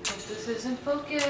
Hope this isn't focused.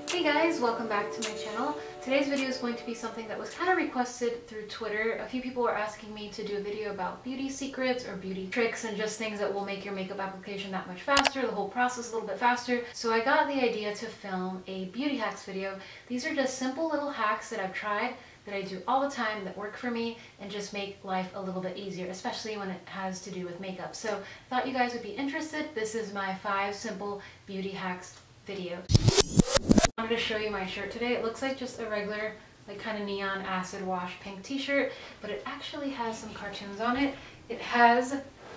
Hey guys, welcome back to my channel. Today's video is going to be something that was kind of requested through Twitter. A few people were asking me to do a video about beauty secrets or beauty tricks and just things that will make your makeup application that much faster, the whole process a little bit faster. So I got the idea to film a beauty hacks video. These are just simple little hacks that I've tried, that I do all the time, that work for me and just make life a little bit easier, especially when it has to do with makeup. So I thought you guys would be interested. This is my 5 simple beauty hacks video. I wanted to show you my shirt today. It looks like just a regular, like kind of neon acid wash pink t-shirt, but it actually has some cartoons on it. It has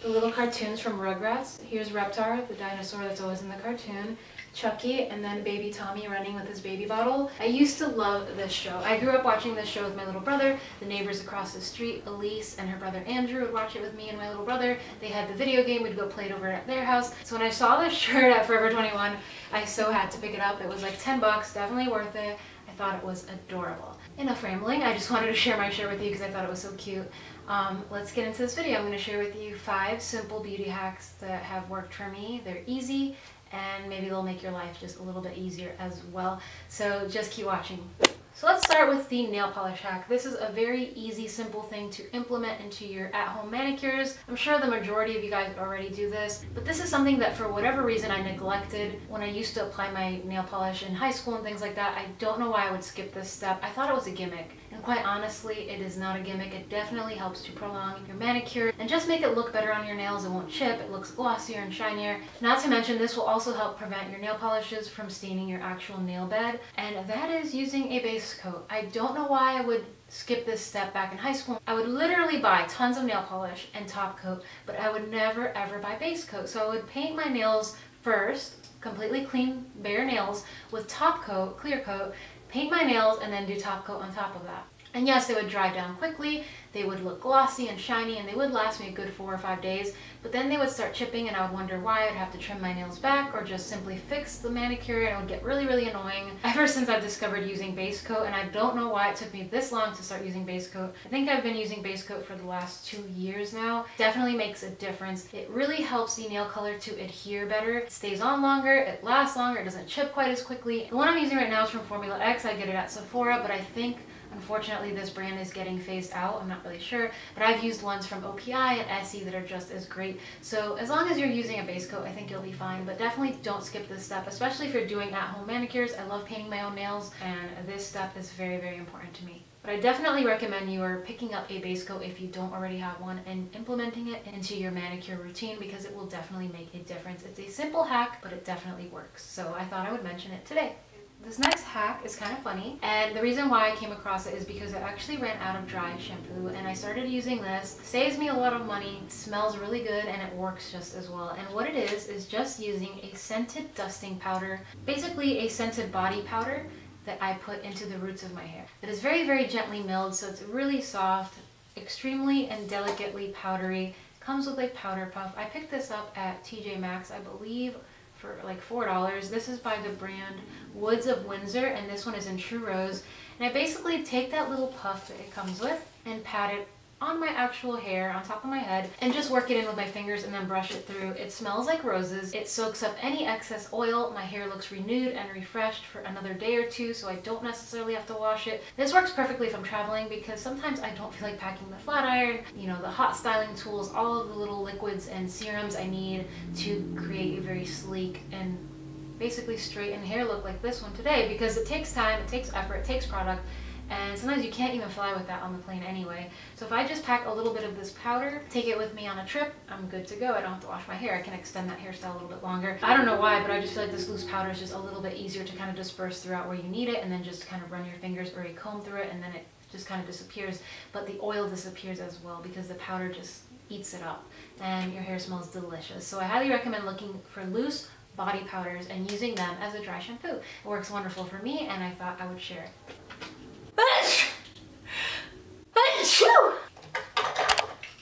the little cartoons from Rugrats. Here's Reptar, the dinosaur that's always in the cartoon, Chucky, and then baby Tommy running with his baby bottle. I used to love this show. I grew up watching this show with my little brother. The neighbors across the street, Elise and her brother Andrew, would watch it with me and my little brother. They had the video game. We'd go play it over at their house. So when I saw this shirt at Forever 21, I so had to pick it up. It was like 10 bucks, definitely worth it. I thought it was adorable. Enough rambling. I just wanted to share my shirt with you because I thought it was so cute. Let's get into this video. I'm going to share with you 5 simple beauty hacks that have worked for me. They're easy, and maybe they'll make your life just a little bit easier as well. So just keep watching. So let's start with the nail polish hack. This is a very easy, simple thing to implement into your at-home manicures. I'm sure the majority of you guys already do this, but this is something that for whatever reason I neglected when I used to apply my nail polish in high school and things like that. I don't know why I would skip this step. I thought it was a gimmick, and quite honestly, it is not a gimmick. It definitely helps to prolong your manicure and just make it look better on your nails. It won't chip, it looks glossier and shinier. Not to mention, this will also help prevent your nail polishes from staining your actual nail bed, and that is using a base coat. I don't know why I would skip this step back in high school. I would literally buy tons of nail polish and top coat, but I would never ever buy base coat. So I would paint my nails first, completely clean, bare nails with top coat, clear coat, paint my nails, and then do top coat on top of that. And yes, they would dry down quickly, they would look glossy and shiny, and they would last me a good 4 or 5 days, but then they would start chipping and I would wonder why. I'd have to trim my nails back or just simply fix the manicure, and it would get really, really annoying. Ever since I've discovered using base coat, and I don't know why it took me this long to start using base coat. I think I've been using base coat for the last 2 years now. Definitely makes a difference. It really helps the nail color to adhere better. It stays on longer, it lasts longer, it doesn't chip quite as quickly. The one I'm using right now is from Formula X. I get it at Sephora, but I think unfortunately this brand is getting phased out. I'm not really sure, but I've used ones from OPI and Essie that are just as great. So as long as you're using a base coat, I think you'll be fine, but definitely don't skip this step, especially if you're doing at-home manicures. I love painting my own nails, and this step is very, very important to me. But I definitely recommend you are picking up a base coat if you don't already have one and implementing it into your manicure routine, because it will definitely make a difference. It's a simple hack, but it definitely works. So I thought I would mention it today. This next hack is kind of funny, and the reason why I came across it is because I actually ran out of dry shampoo and I started using this. Saves me a lot of money, smells really good, and it works just as well. And what it is just using a scented dusting powder, basically a scented body powder that I put into the roots of my hair. It is very, very gently milled, so it's really soft, extremely and delicately powdery. Comes with a powder puff. I picked this up at TJ Maxx, I believe, for like $4. This is by the brand Woods of Windsor, and this one is in True Rose. And I basically take that little puff that it comes with and pat it on my actual hair, on top of my head, and just work it in with my fingers and then brush it through. It smells like roses. It soaks up any excess oil. My hair looks renewed and refreshed for another day or 2, so I don't necessarily have to wash it. This works perfectly if I'm traveling, because sometimes I don't feel like packing the flat iron, you know, the hot styling tools, all of the little liquids and serums I need to create a very sleek and basically straightened hair look like this one today, because it takes time, it takes effort, it takes product, and sometimes you can't even fly with that on the plane anyway. So if I just pack a little bit of this powder, take it with me on a trip, I'm good to go. I don't have to wash my hair. I can extend that hairstyle a little bit longer. I don't know why, but I just feel like this loose powder is just a little bit easier to kind of disperse throughout where you need it, and then just kind of run your fingers or a comb through it, and then it just kind of disappears. But the oil disappears as well, because the powder just eats it up, and your hair smells delicious. So I highly recommend looking for loose body powders and using them as a dry shampoo. It works wonderful for me, and I thought I would share it.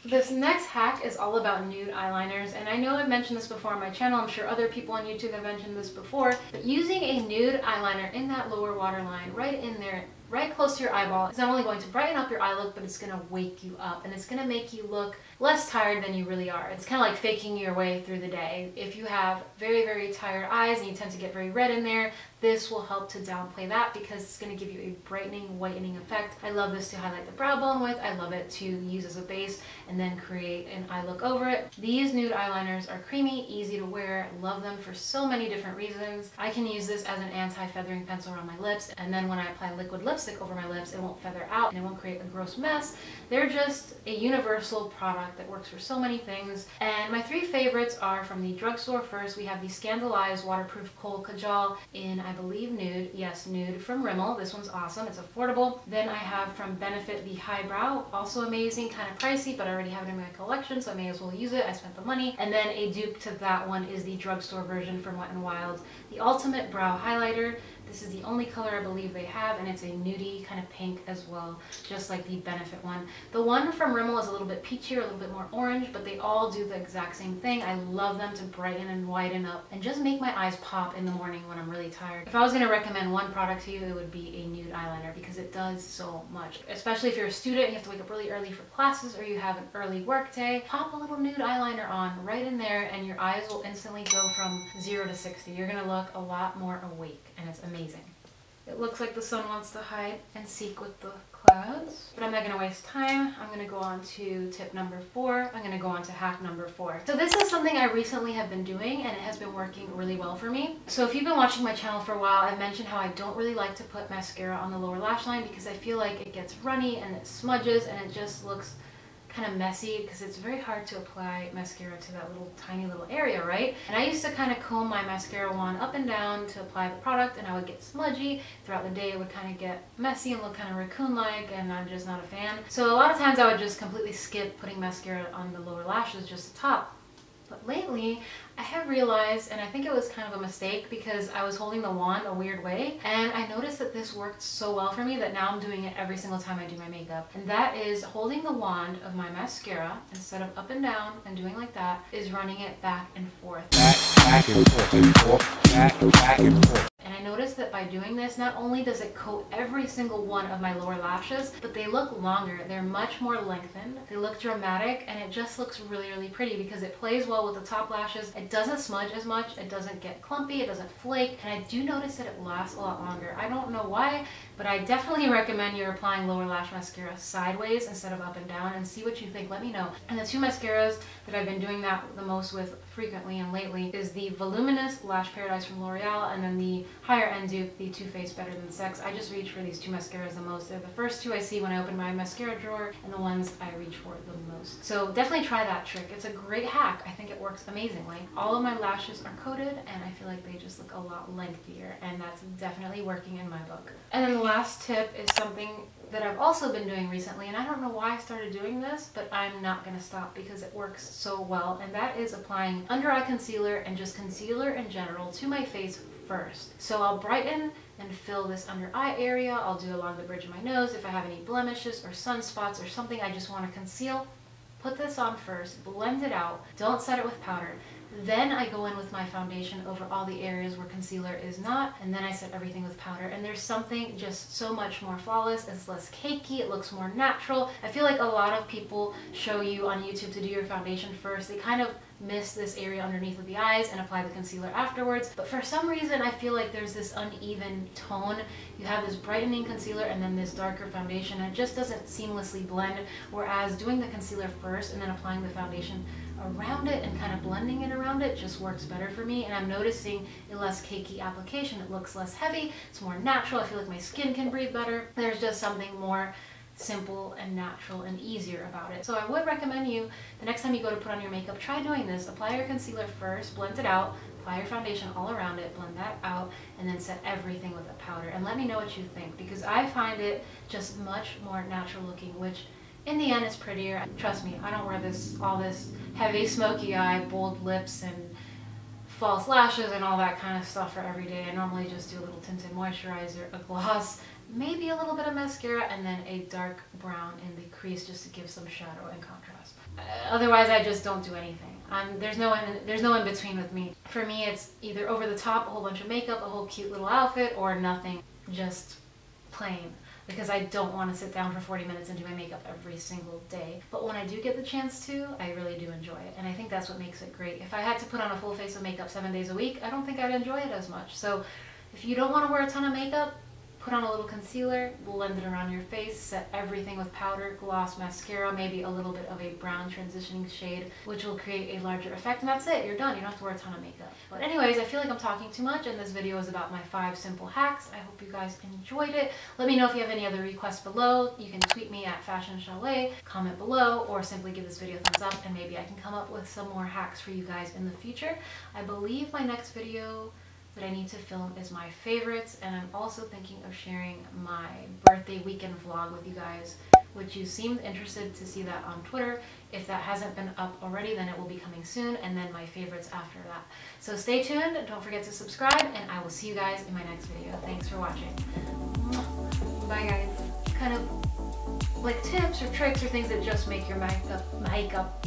This next hack is all about nude eyeliners, and I know I've mentioned this before on my channel. I'm sure other people on YouTube have mentioned this before, but using a nude eyeliner in that lower waterline, right in there right close to your eyeball. It's not only going to brighten up your eye look, but it's going to wake you up, and it's going to make you look less tired than you really are. It's kind of like faking your way through the day. If you have very, very tired eyes and you tend to get very red in there, this will help to downplay that because it's going to give you a brightening, whitening effect. I love this to highlight the brow bone with. I love it to use as a base and then create an eye look over it. These nude eyeliners are creamy, easy to wear. I love them for so many different reasons. I can use this as an anti-feathering pencil around my lips, and then when I apply liquid lipstick over my lips, it won't feather out and it won't create a gross mess. They're just a universal product that works for so many things. And my three favorites are from the drugstore. First, we have the Scandalized Waterproof Kohl Kajal in, I believe, Nude. Yes, Nude from Rimmel. This one's awesome. It's affordable. Then I have from Benefit the Highbrow. Also amazing, kind of pricey, but I already have it in my collection, so I may as well use it. I spent the money. And then a dupe to that one is the drugstore version from Wet n Wild, the Ultimate Brow Highlighter. This is the only color I believe they have, and it's a nudie kind of pink as well, just like the Benefit one. The one from Rimmel is a little bit peachier, a little bit more orange, but they all do the exact same thing. I love them to brighten and whiten up and just make my eyes pop in the morning when I'm really tired. If I was going to recommend one product to you, it would be a nude eyeliner because it does so much. Especially if you're a student, you have to wake up really early for classes, or you have an early work day, pop a little nude eyeliner on right in there and your eyes will instantly go from 0 to 60. You're going to look a lot more awake, and it's amazing. It looks like the sun wants to hide and seek with the clouds, but I'm not going to waste time. I'm going to go on to tip number 4. I'm going to go on to hack number 4. So this is something I recently have been doing, and it has been working really well for me. So if you've been watching my channel for a while, I've mentioned how I don't really like to put mascara on the lower lash line because I feel like it gets runny and it smudges and it just looks kind of messy because it's very hard to apply mascara to that little tiny little area, right? And I used to kind of comb my mascara wand up and down to apply the product, and I would get smudgy throughout the day. It would kind of get messy and look kind of raccoon-like, and I'm just not a fan. So a lot of times I would just completely skip putting mascara on the lower lashes, just the top. But lately, I have realized, and I think it was kind of a mistake because I was holding the wand a weird way, and I noticed that this worked so well for me that now I'm doing it every single time I do my makeup. And that is holding the wand of my mascara, instead of up and down and doing like that, is running it back and forth. Back and forth, back and forth. And I noticed that by doing this, not only does it coat every single one of my lower lashes, but they look longer. They're much more lengthened. They look dramatic, and it just looks really, really pretty because it plays well with the top lashes. It doesn't smudge as much. It doesn't get clumpy. It doesn't flake. And I do notice that it lasts a lot longer. I don't know why, but I definitely recommend you're applying lower lash mascara sideways instead of up and down, and see what you think. Let me know. And the two mascaras that I've been doing that the most with frequently and lately is the Voluminous Lash Paradise from L'Oreal, and then the higher end dupe, the Too Faced Better Than Sex. I just reach for these two mascaras the most. They're the first two I see when I open my mascara drawer, and the ones I reach for the most. So definitely try that trick. It's a great hack. I think it works amazingly. All of my lashes are coated, and I feel like they just look a lot lengthier, and that's definitely working in my book. And then the last tip is something that I've also been doing recently, and I don't know why I started doing this, but I'm not going to stop because it works so well, and that is applying under eye concealer and just concealer in general to my face first. So I'll brighten and fill this under eye area. I'll do along the bridge of my nose if I have any blemishes or sunspots or something I just want to conceal. Put this on first, blend it out, don't set it with powder. Then I go in with my foundation over all the areas where concealer is not, and then I set everything with powder. And there's something just so much more flawless. It's less cakey, it looks more natural. I feel like a lot of people show you on YouTube to do your foundation first. They kind of miss this area underneath of the eyes and apply the concealer afterwards. But for some reason, I feel like there's this uneven tone. You have this brightening concealer and then this darker foundation, and it just doesn't seamlessly blend. Whereas doing the concealer first and then applying the foundation around it and kind of blending it around it just works better for me. And I'm noticing a less cakey application. It looks less heavy, it's more natural. I feel like my skin can breathe better. There's just something more simple and natural and easier about it. So I would recommend you, the next time you go to put on your makeup, try doing this. Apply your concealer first, blend it out, apply your foundation all around it, blend that out, and then set everything with a powder. And let me know what you think, because I find it just much more natural looking, which in the end is prettier. Trust me, I don't wear all this heavy smoky eye, bold lips, and false lashes and all that kind of stuff for every day. I normally just do a little tinted moisturizer, a gloss, maybe a little bit of mascara, and then a dark brown in the crease just to give some shadow and contrast. Otherwise, I just don't do anything. There's no in between with me. For me, it's either over the top, a whole bunch of makeup, a whole cute little outfit, or nothing, just plain. because I don't want to sit down for 40 minutes and do my makeup every single day. But when I do get the chance to, I really do enjoy it. And I think that's what makes it great. If I had to put on a full face of makeup 7 days a week, I don't think I'd enjoy it as much. So if you don't want to wear a ton of makeup, put on a little concealer, blend it around your face, set everything with powder, gloss, mascara, maybe a little bit of a brown transitioning shade, which will create a larger effect, and that's it. You're done. You don't have to wear a ton of makeup. But anyways, I feel like I'm talking too much, and this video is about my 5 simple hacks. I hope you guys enjoyed it. Let me know if you have any other requests below. You can tweet me at Fashion Chalet, comment below, or simply give this video a thumbs up, and maybe I can come up with some more hacks for you guys in the future. I believe my next video that I need to film is my favorites, and I'm also thinking of sharing my birthday weekend vlog with you guys, which you seemed interested to see that on Twitter. If that hasn't been up already, then it will be coming soon, and then my favorites after that. So stay tuned, don't forget to subscribe, and I will see you guys in my next video. Thanks for watching. Bye guys. Kind of like tips or tricks or things that just make your makeup